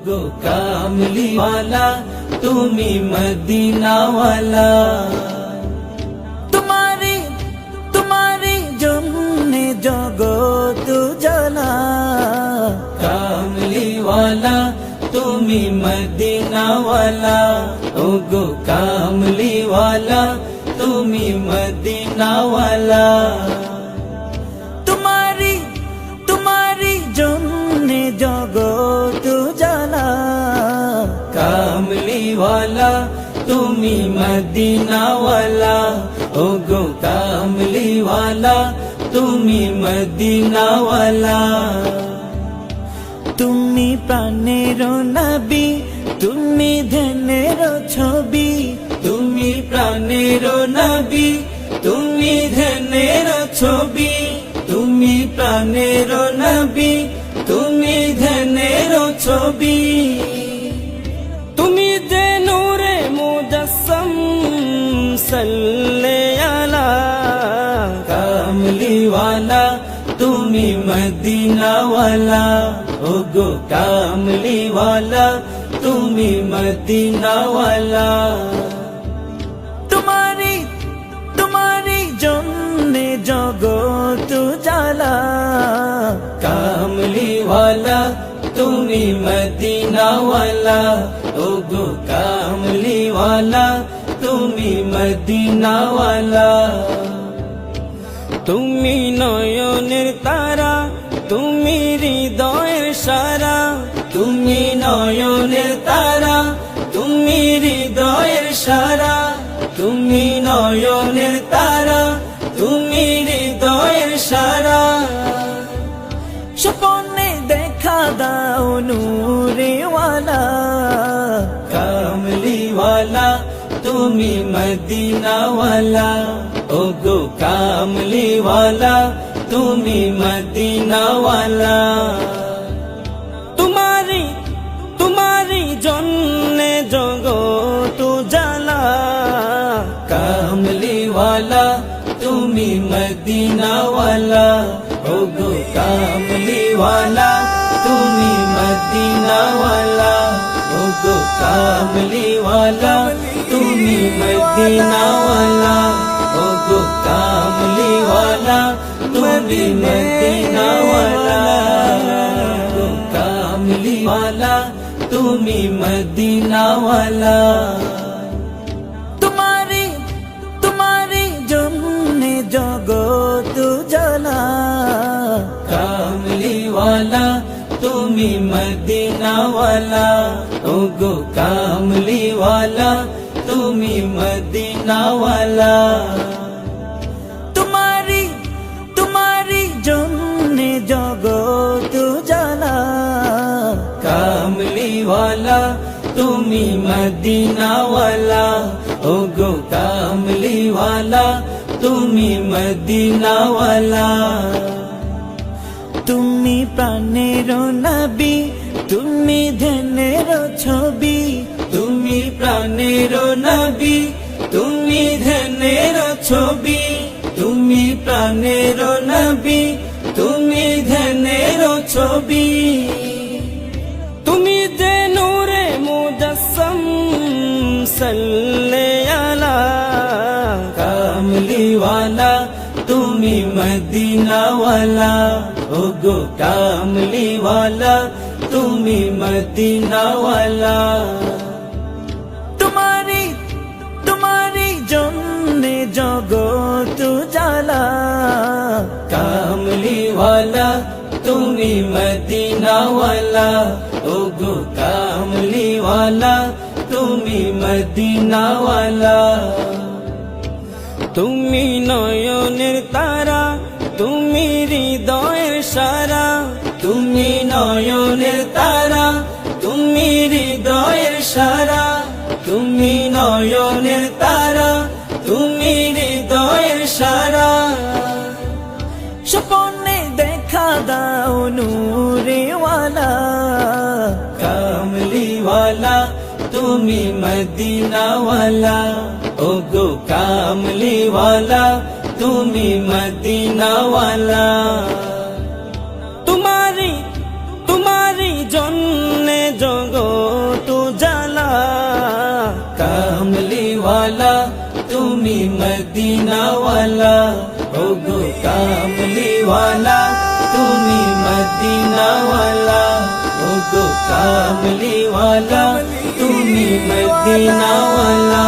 গো কামলিওয়ালা তুমি মদিনাওয়ালা, তোমারি জন্যে জগৎ জানা। কামলিওয়ালা তুমি মদিনাওয়ালা, ও গো কামলিওয়ালা তুমি মদিনাওয়ালা। তোমারি জন্যে জগৎ জানা। কামলিওয়ালা তুমি মদিনাওয়ালা, ও গো কামলিওয়ালা তুমি মদিনাওয়ালা। তুমি প্রাণের নবী, তুমি ধ্যানের ছবি। তুমি প্রাণের নবী, তুমি ধ্যানের ছবি। তুমি প্রাণের নবী, তুমি ধ্যানের ছবি। তুমি যে নূরে মুজাসসাম সাল্লে আলা। কামলিওয়ালা তুমি মদিনাওয়ালা, ও গো কামলিওয়ালা তুমি মদিনাওয়ালা। তোমারি জন্যে জগৎ জালা। কামলিওয়ালা তুমি মদিনাওয়ালা, ও গো কামলিওয়ালা তুমি মদিনাওয়ালা। তুমি নয়নের তারা, তুমি হৃদয়ের সারা। তুমি নয়নের তারা, তুমি হৃদয়ের সারা। তুমি নয়নের তারা, তুমি হৃদয়ের সারা। স্বপ্নে দেখা দাও নূরেওয়ালা। কামলিওয়ালা তুমি মদিনাওয়ালা, ও গো কামলিওয়ালা তুমি মদিনাওয়ালা। তোমারি জন্যে জগৎ জালা। কামলিওয়ালা তুমি মদিনাওয়ালা, ও গো কামলিওয়ালা তুমি মদিনাওয়ালা। ও গো কামলিওয়ালা তুমি মদিনাওয়ালা, ও গো কামলিওয়ালা তুমি মদিনাওয়ালা। গো কামলিওয়ালা তুমি মদিনাওয়ালা। তোমারি জন্যে জগৎ জানা। কামলিওয়ালা তুমি মদিনাওয়ালা, ও গো কামলিওয়ালা তুমি মদিনাওয়ালা। তোমারি জন্যে জগৎ জানা। কামলিওয়ালা তুমি মদিনাওয়ালা, ও গো কামলিওয়ালা তুমি মদিনাওয়ালা। তুমি প্রাণের নবী, তুমি ধ্যানের ছবি। তুমি প্রাণের নবী, তুমি ধ্যানের ছবি। তুমি প্রাণের নবী, তুমি ধ্যানের ছবি। তুমি যে নূরে মুজাসসাম সাল্লে আলা। কামলিওয়ালা তুমি মদিনাওয়ালা, ও গো কামলিওয়ালা তুমি মদিনাওয়ালা। তোমারি জন্যে জগৎ জালা। কামলিওয়ালা তুমি মদিনাওয়ালা, ও গো কামলিওয়ালা তুমি মদিনাওয়ালা। তুমি নয়নের তারা, তুমি হৃদয়ের সারা। তুমি নয়নের তারা, তুমি হৃদয়ের সারা। তুমি নয়নের তারা, তুমি হৃদয়ের সারা। স্বপ্নে দেখা দাও নূরেওয়ালা। কামলিওয়ালা তুমি মদিনাওয়ালা, ও গো কামলিওয়ালা তুমি মদিনাওয়ালা। তোমারি জন্যে মদিনা ওয়ালা ওগো কামলি ওয়ালা তুমি মদিনা ওয়ালা ওগো কামলি ওয়ালা তুমি মদিনা ওয়ালা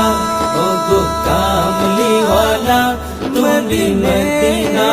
ওগো কামলি ওয়ালা তুমি মদিনা